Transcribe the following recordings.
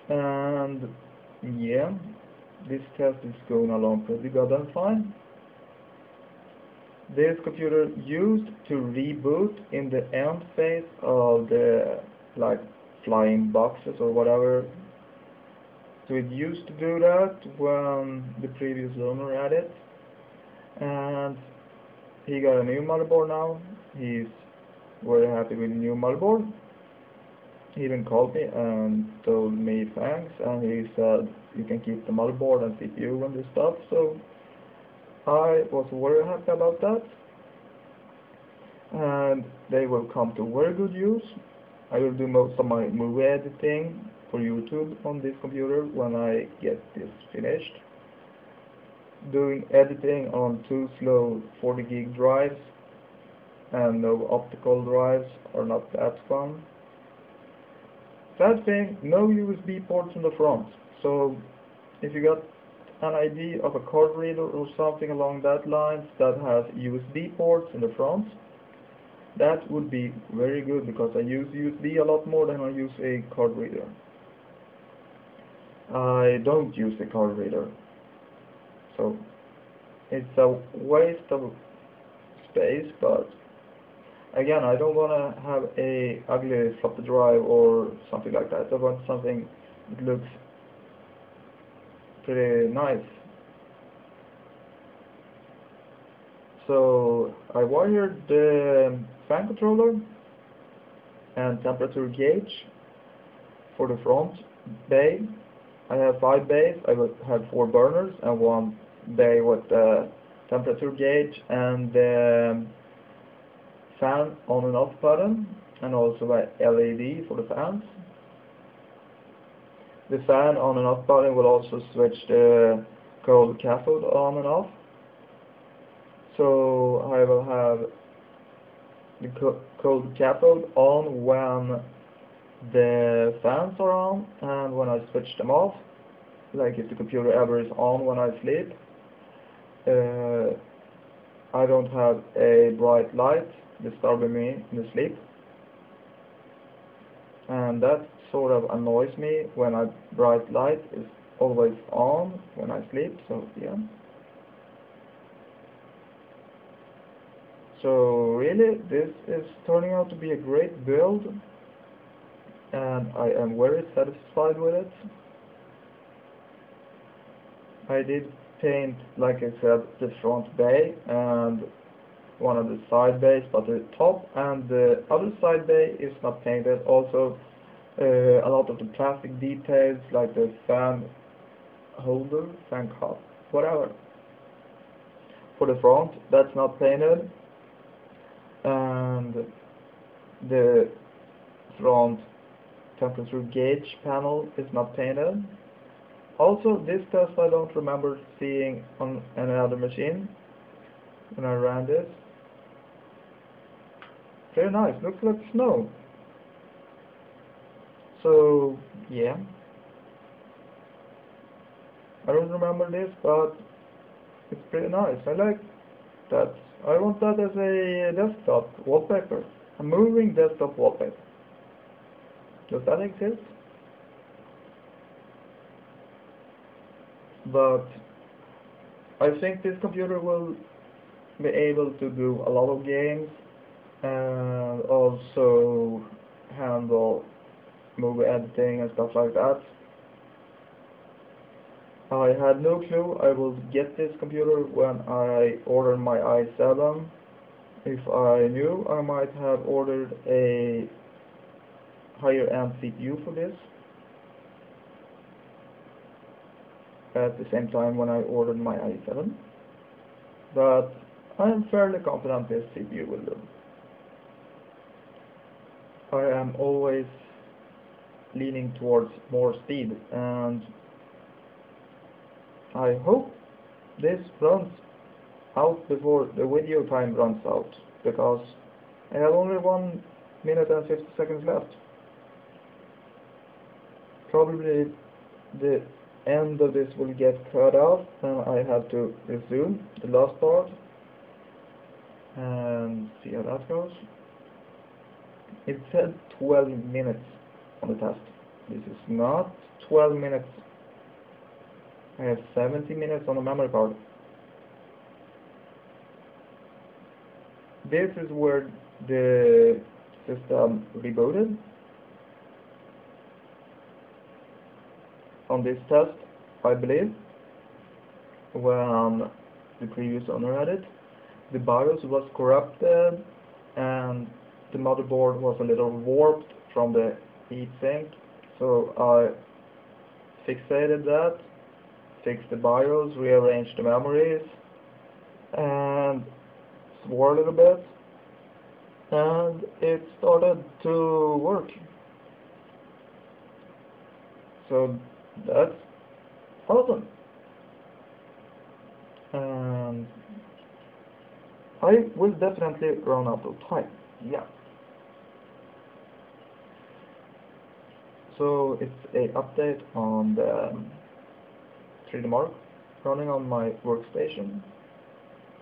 And yeah, this test is going along pretty goddamn fine. This computer used to reboot in the end phase of the like flying boxes or whatever. So it used to do that when the previous owner had it, and he got a new motherboard now. He's very happy with the new motherboard. He even called me and told me thanks, and he said you can keep the motherboard and CPU and this stuff. So I was very happy about that, and they will come to very good use. I will do most of my movie editing for YouTube on this computer when I get this finished. Doing editing on two slow 40 gig drives and no optical drives are not that fun. Sad thing, no USB ports in the front. So if you got an idea of a card reader or something along that lines that has USB ports in the front, that would be very good, because I use USB a lot more than I use a card reader. I don't use a card reader, so it's a waste of space, but again, I don't want to have a ugly floppy drive or something like that. I want something that looks pretty nice. So I wired the fan controller and temperature gauge for the front bay. I have 5 bays. I will have 4 burners and 1 bay with the temperature gauge and the fan on and off button, and also a LED for the fans. The fan on and off button will also switch the cold cathode on and off. So I will have the cold cathode on when the fans are on, and when I switch them off, like if the computer ever is on when I sleep, I don't have a bright light disturbing me in the sleep, and that sort of annoys me when a bright light is always on when I sleep. So yeah. So really, this is turning out to be a great build, and I am very satisfied with it. I did paint, like I said, the front bay and one of the side bays, but the top and the other side bay is not painted. Also, a lot of the plastic details, like the fan holder, fan cup, whatever, for the front, that's not painted, and the front temperature gauge panel is not painted. Also, this test I don't remember seeing on any other machine when I ran this. Very nice, looks like snow. So yeah, I don't remember this, but it's pretty nice. I like that. I want that as a desktop wallpaper, a moving desktop wallpaper. Does that exist? But I think this computer will be able to do a lot of games and also handle movie editing and stuff like that. I had no clue I would get this computer when I ordered my i7. If I knew, I might have ordered a higher end CPU for this at the same time when I ordered my i7. But I am fairly confident this CPU will do. I am always leaning towards more speed, and I hope this runs out before the video time runs out, because I have only 1 minute and 50 seconds left. Probably the end of this will get cut off and I have to resume the last part and see how that goes. It said 12 minutes on the test. This is not 12 minutes. I have 70 minutes on the memory card. This is where the system rebooted. On this test, I believe, when the previous owner had it, the BIOS was corrupted and the motherboard was a little warped from the heatsink, so I fixated that, fixed the BIOS, rearranged the memories, and swore a little bit, and it started to work. So that's awesome. And I will definitely run out of time. Yeah. So it's a update on the 3D Mark running on my workstation,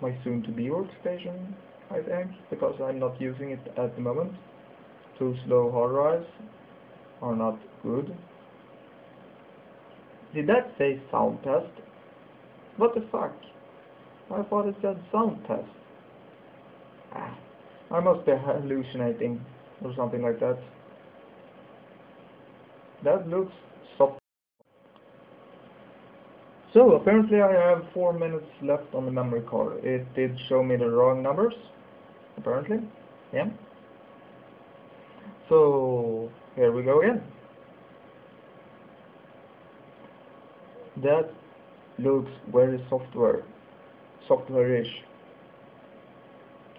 my soon-to-be workstation, I think, because I'm not using it at the moment. Too slow hard drives are not good. Did that say sound test? What the fuck? I thought it said sound test. I must be hallucinating or something like that. That looks soft. So apparently I have 4 minutes left on the memory card. It did show me the wrong numbers, apparently. Yeah. So here we go again. That looks very software-ish.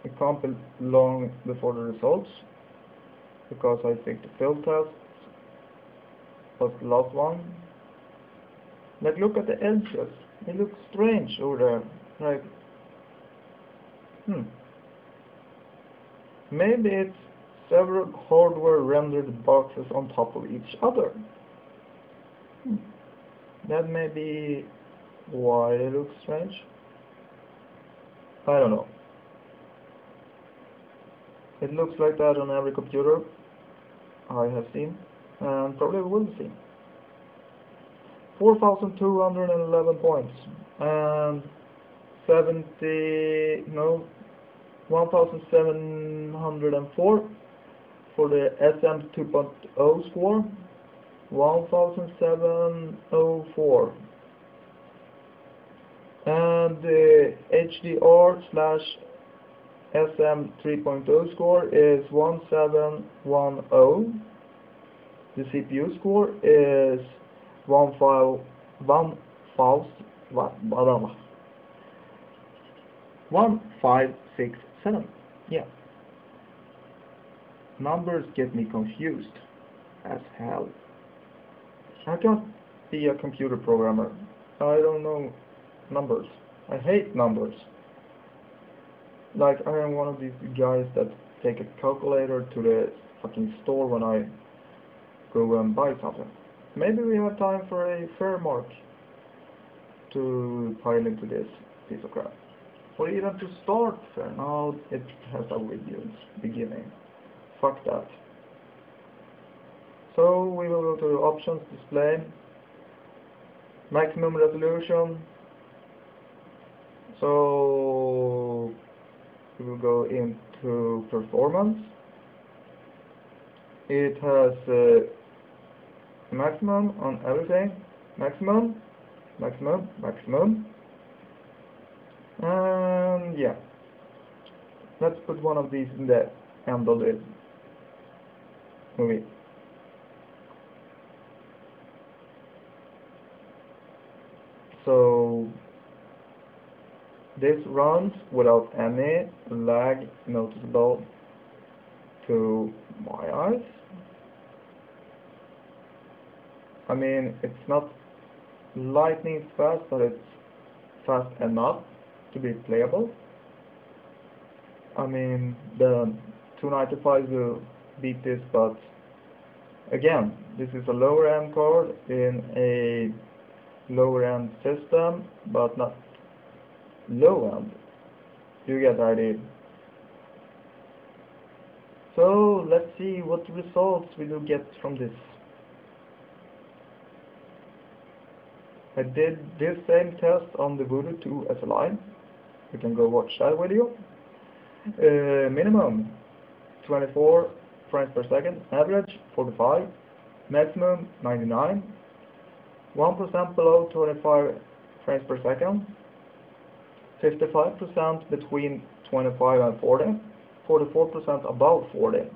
I can't be long before the results, because I think the field test was the last one. Like, look at the edges. It looks strange over there. Like, maybe it's several hardware rendered boxes on top of each other. That may be why it looks strange. I don't know. It looks like that on every computer I have seen, and probably will see. 4,211 points, and 1,704 for the SM 2.0 score, 1,704, and the HDR/SM 3.0 score is 1710. The CPU score is 1567. Yeah. Numbers get me confused as hell. I can't be a computer programmer. I don't know numbers. I hate numbers. Like, I am one of these guys that take a calculator to the fucking store when I go and buy something. Maybe we have time for a F.E.A.R mark to pile into this piece of crap. Or even to start F.E.A.R. No, it has a beginning. Fuck that. So we will go to options, display, maximum resolution. So we will go into performance. It has maximum on everything. Maximum. And yeah. Let's put one of these in the end of the movie. So this runs without any lag noticeable to my eyes. I mean, it's not lightning fast, but it's fast enough to be playable. I mean, the 295 will beat this, but again, this is a lower end card in a lower end system, but not low end. You get the idea. So let's see what results we will get from this. I did this same test on the Voodoo 2 SLI. You can go watch that video. Minimum 24 frames per second, average 45, maximum 99, 1% below 25 frames per second, 55% between 25 and 40, 44% above 40.